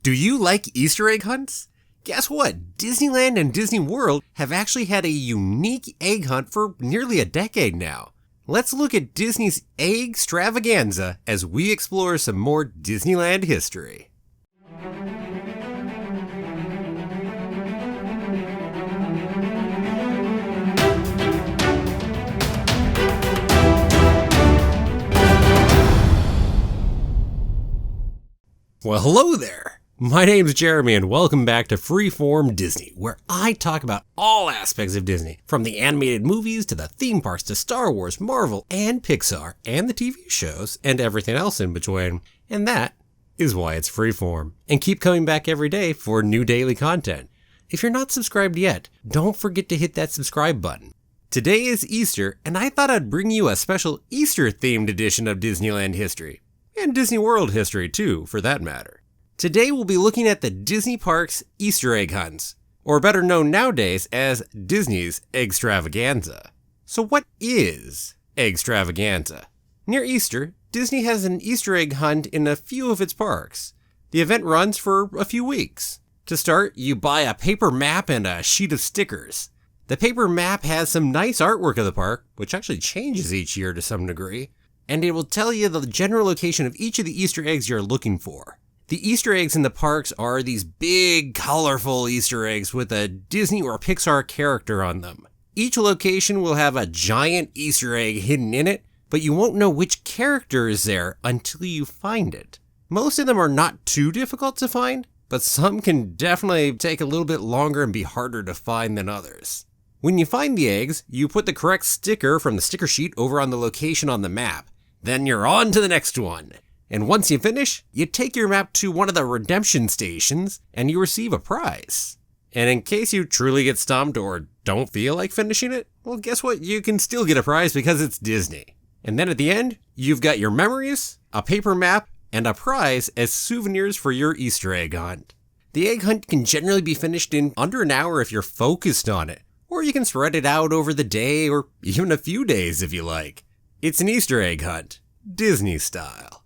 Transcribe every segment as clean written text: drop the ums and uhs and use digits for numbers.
Do you like Easter egg hunts? Guess what? Disneyland and Disney World have actually had a unique egg hunt for nearly a decade now. Let's look at Disney's Eggstravaganza as we explore some more Disneyland history. Well, hello there. My name's Jeremy and welcome back to Freeform Disney, where I talk about all aspects of Disney, from the animated movies to the theme parks to Star Wars, Marvel, and Pixar, and the TV shows, and everything else in between. And that is why it's Freeform. And keep coming back every day for new daily content. If you're not subscribed yet, don't forget to hit that subscribe button. Today is Easter, and I thought I'd bring you a special Easter-themed edition of Disneyland history. And Disney World history too, for that matter. Today we'll be looking at the Disney Parks Easter egg hunts, or better known nowadays as Disney's Eggstravaganza. So what is Eggstravaganza? Near Easter, Disney has an Easter egg hunt in a few of its parks. The event runs for a few weeks. To start, you buy a paper map and a sheet of stickers. The paper map has some nice artwork of the park, which actually changes each year to some degree, and it will tell you the general location of each of the Easter eggs you're looking for. The Easter eggs in the parks are these big, colorful Easter eggs with a Disney or Pixar character on them. Each location will have a giant Easter egg hidden in it, but you won't know which character is there until you find it. Most of them are not too difficult to find, but some can definitely take a little bit longer and be harder to find than others. When you find the eggs, you put the correct sticker from the sticker sheet over on the location on the map. Then you're on to the next one. And once you finish, you take your map to one of the redemption stations and you receive a prize. And in case you truly get stumped or don't feel like finishing it, well, guess what? You can still get a prize because it's Disney. And then at the end, you've got your memories, a paper map, and a prize as souvenirs for your Easter egg hunt. The egg hunt can generally be finished in under an hour if you're focused on it, or you can spread it out over the day or even a few days if you like. It's an Easter egg hunt, Disney style.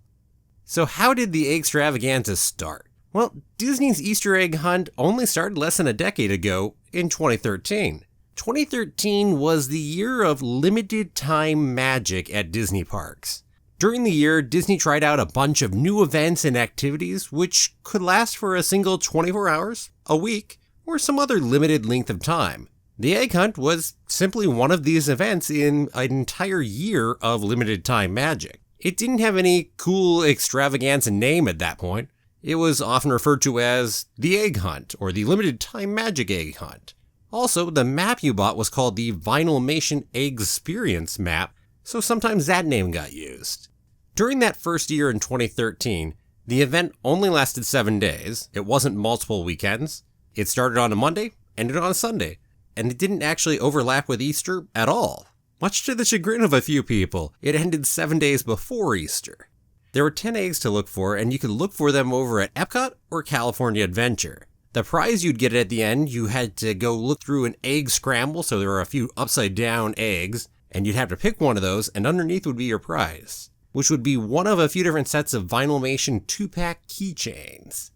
So how did the Eggstravaganza start? Well, Disney's Easter egg hunt only started less than a decade ago in 2013. 2013 was the year of limited time magic at Disney parks. During the year, Disney tried out a bunch of new events and activities which could last for a single 24 hours, a week, or some other limited length of time. The egg hunt was simply one of these events in an entire year of limited time magic. It didn't have any cool extravaganza name at that point. It was often referred to as the egg hunt or the limited time magic egg hunt. Also, the map you bought was called the Vinylmation Eggsperience map, so sometimes that name got used. During that first year in 2013, the event only lasted 7 days. It wasn't multiple weekends. It started on a Monday, ended on a Sunday. And it didn't actually overlap with Easter at all. Much to the chagrin of a few people, it ended 7 days before Easter. There were 10 eggs to look for, and you could look for them over at EPCOT or California Adventure. The prize you'd get at the end, you had to go look through an egg scramble, so there were a few upside down eggs, and you'd have to pick one of those, and underneath would be your prize, which would be one of a few different sets of Vinylmation 2-pack keychains.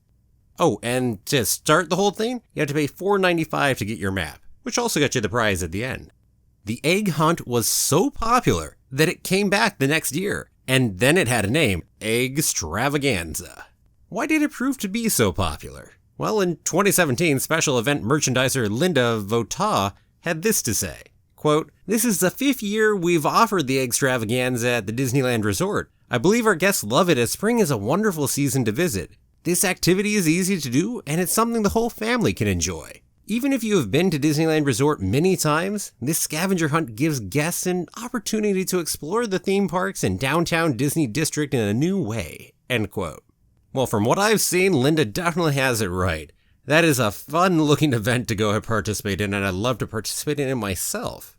Oh, and to start the whole thing, you had to pay $4.95 to get your map, which also got you the prize at the end. The egg hunt was so popular that it came back the next year, and then it had a name, Eggstravaganza. Why did it prove to be so popular? Well, in 2017, special event merchandiser Linda Vota had this to say, quote, "This is the 5th year we've offered the Eggstravaganza at the Disneyland Resort. I believe our guests love it as spring is a wonderful season to visit. This activity is easy to do, and it's something the whole family can enjoy. Even if you have been to Disneyland Resort many times, this scavenger hunt gives guests an opportunity to explore the theme parks and downtown Disney district in a new way." End quote. Well, from what I've seen, Linda definitely has it right. That is a fun-looking event to go and participate in, and I'd love to participate in it myself.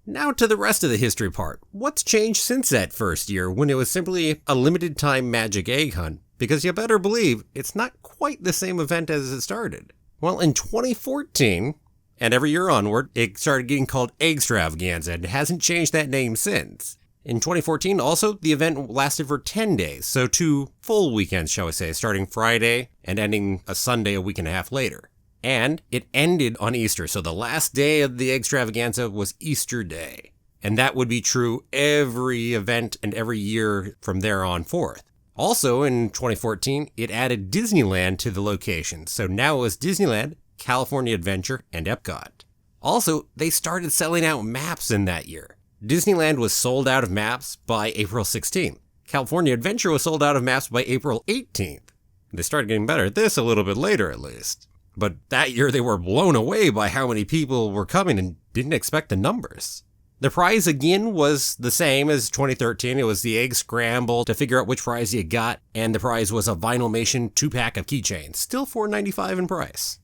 Now to the rest of the history part. What's changed since that first year when it was simply a limited time magic egg hunt? Because you better believe it's not quite the same event as it started. Well, in 2014, and every year onward, it started getting called Eggstravaganza and hasn't changed that name since. In 2014, also, the event lasted for 10 days, so 2 full weekends, shall we say, starting Friday and ending a Sunday a week and a half later. And it ended on Easter, so the last day of the Eggstravaganza was Easter Day. And that would be true every event and every year from there on forth. Also, in 2014, it added Disneyland to the location, so now it was Disneyland, California Adventure, and EPCOT. Also, they started selling out maps in that year. Disneyland was sold out of maps by April 16th. California Adventure was sold out of maps by April 18th. They started getting better at this a little bit later, at least. But that year they were blown away by how many people were coming and didn't expect the numbers. The prize again was the same as 2013. It was the egg scramble to figure out which prize you got, and the prize was a Vinylmation 2-pack of keychains, still $4.95 in price.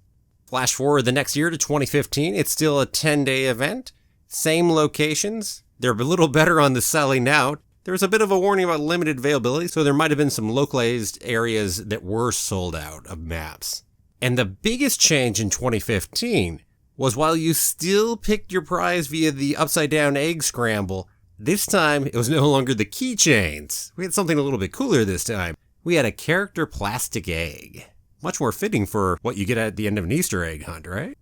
Flash forward the next year to 2015, it's still a 10-day event. Same locations. They're a little better on the selling out. There's a bit of a warning about limited availability, so there might have been some localized areas that were sold out of maps. And the biggest change in 2015 was while you still picked your prize via the upside-down egg scramble, this time it was no longer the keychains. We had something a little bit cooler this time. We had a character plastic egg. Much more fitting for what you get at the end of an Easter egg hunt, right?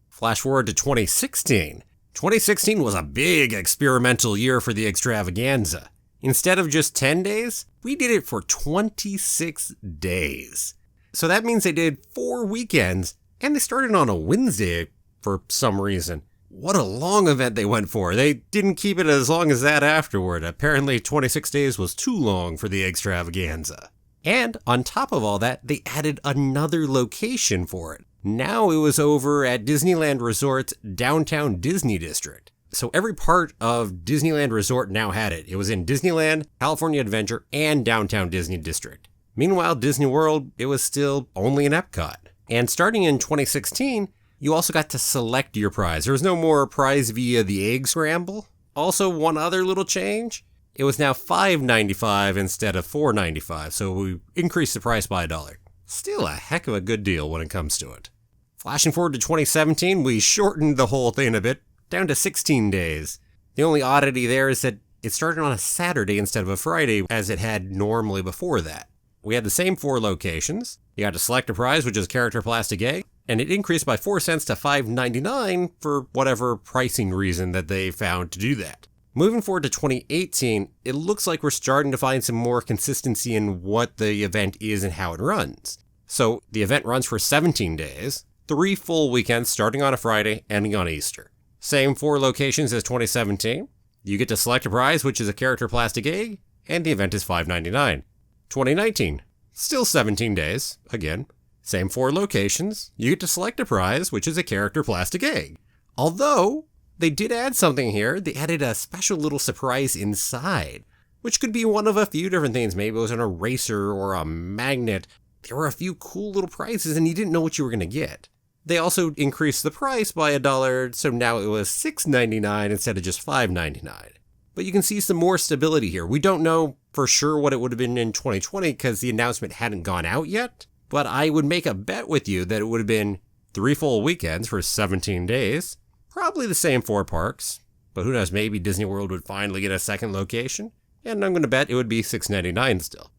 Flash forward to 2016. 2016 was a big experimental year for the Eggstravaganza. Instead of just 10 days, we did it for 26 days. So that means they did 4 weekends, and they started on a Wednesday for some reason. What a long event they went for. They didn't keep it as long as that afterward. Apparently 26 days was too long for the Eggstravaganza. And on top of all that, they added another location for it. Now it was over at Disneyland Resort's Downtown Disney District. So every part of Disneyland Resort now had it. It was in Disneyland, California Adventure, and Downtown Disney District. Meanwhile, Disney World, it was still only in EPCOT. And starting in 2016, you also got to select your prize. There was no more prize via the egg scramble. Also, one other little change. It was now $5.95 instead of $4.95, so we increased the price by $1. Still a heck of a good deal when it comes to it. Flashing forward to 2017, we shortened the whole thing a bit, down to 16 days. The only oddity there is that it started on a Saturday instead of a Friday, as it had normally before that. We had the same 4 locations. You had to select a prize, which is character plastic egg, and it increased by 4 cents to $5.99 for whatever pricing reason that they found to do that. Moving forward to 2018, it looks like we're starting to find some more consistency in what the event is and how it runs. So the event runs for 17 days, 3 full weekends starting on a Friday, ending on Easter. Same 4 locations as 2017. You get to select a prize, which is a character plastic egg, and the event is $5.99. 2019, still 17 days, again, same 4 locations. You get to select a prize, which is a character plastic egg. Although, they did add something here. They added a special little surprise inside, which could be one of a few different things. Maybe it was an eraser or a magnet. There were a few cool little prizes, and you didn't know what you were going to get. They also increased the price by $1, so now it was $6.99 instead of just $5.99. But you can see some more stability here. We don't know for sure what it would have been in 2020 because the announcement hadn't gone out yet, but I would make a bet with you that it would have been 3 full weekends for 17 days, probably the same 4 parks, but who knows, maybe Disney World would finally get a second location, and I'm going to bet it would be $6.99 still.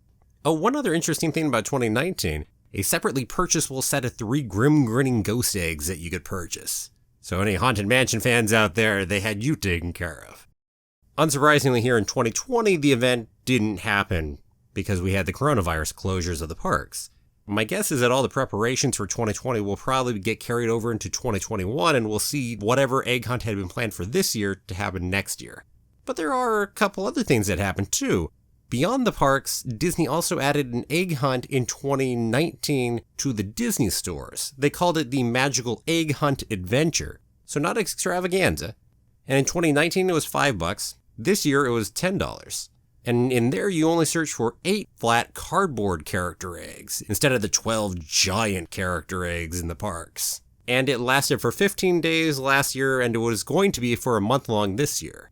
Oh, one other interesting thing about 2019, a separately purchasable set of 3 grim grinning ghost eggs that you could purchase. So any Haunted Mansion fans out there, they had you taken care of. Unsurprisingly, here in 2020, the event didn't happen because we had the coronavirus closures of the parks. My guess is that all the preparations for 2020 will probably get carried over into 2021, and we'll see whatever egg hunt had been planned for this year to happen next year. But there are a couple other things that happened too. Beyond the parks, Disney also added an egg hunt in 2019 to the Disney stores. They called it the Magical Egg Hunt Adventure, so not extravaganza. And in 2019 it was $5. This year it was $10. And in there you only search for 8 flat cardboard character eggs instead of the 12 giant character eggs in the parks. And it lasted for 15 days last year, and it was going to be for a month long this year.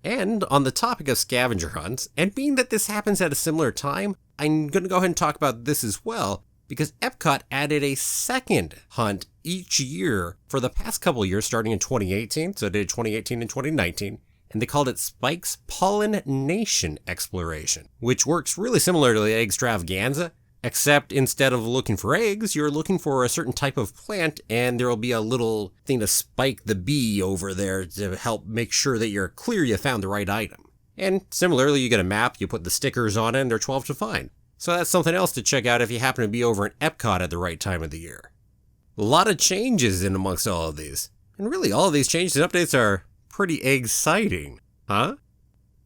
And on the topic of scavenger hunts, and being that this happens at a similar time, I'm going to go ahead and talk about this as well, because EPCOT added a second hunt each year for the past couple years, starting in 2018, so they did 2018 and 2019, and they called it Spike's Pollination Exploration, which works really similar to the Eggstravaganza, except instead of looking for eggs, you're looking for a certain type of plant, and there will be a little thing to spike the bee over there to help make sure that you're clear you found the right item. And similarly, you get a map, you put the stickers on it, and they're 12 to find. So that's something else to check out if you happen to be over in EPCOT at the right time of the year. A lot of changes in amongst all of these. And really, all of these changes and updates are pretty exciting, huh?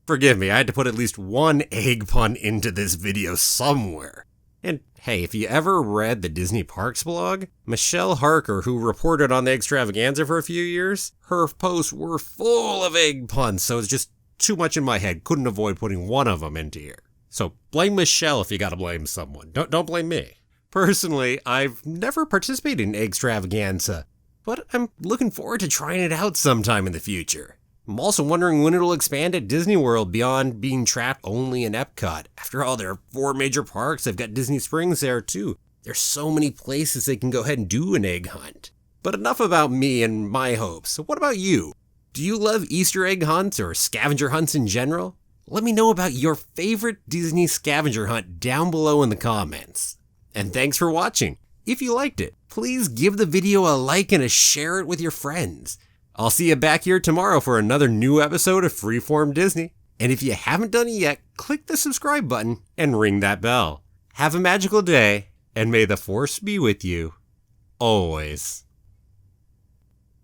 Forgive me, I had to put at least one egg pun into this video somewhere. And hey, if you ever read the Disney Parks blog, Michelle Harker, who reported on the Eggstravaganza for a few years, her posts were full of egg puns, so it's just too much in my head. Couldn't avoid putting one of them into here. So blame Michelle if you gotta blame someone. Don't blame me. Personally, I've never participated in Eggstravaganza, but I'm looking forward to trying it out sometime in the future. I'm also wondering when it'll expand at Disney World beyond being trapped only in EPCOT. After all, there are 4 major parks. They've got Disney Springs there too. There's so many places they can go ahead and do an egg hunt. But enough about me and my hopes. So what about you? Do you love Easter egg hunts or scavenger hunts in general? Let me know about your favorite Disney scavenger hunt down below in the comments. And thanks for watching. If you liked it, please give the video a like and share it with your friends. I'll see you back here tomorrow for another new episode of Freeform Disney. And if you haven't done it yet, click the subscribe button and ring that bell. Have a magical day, and may the Force be with you always.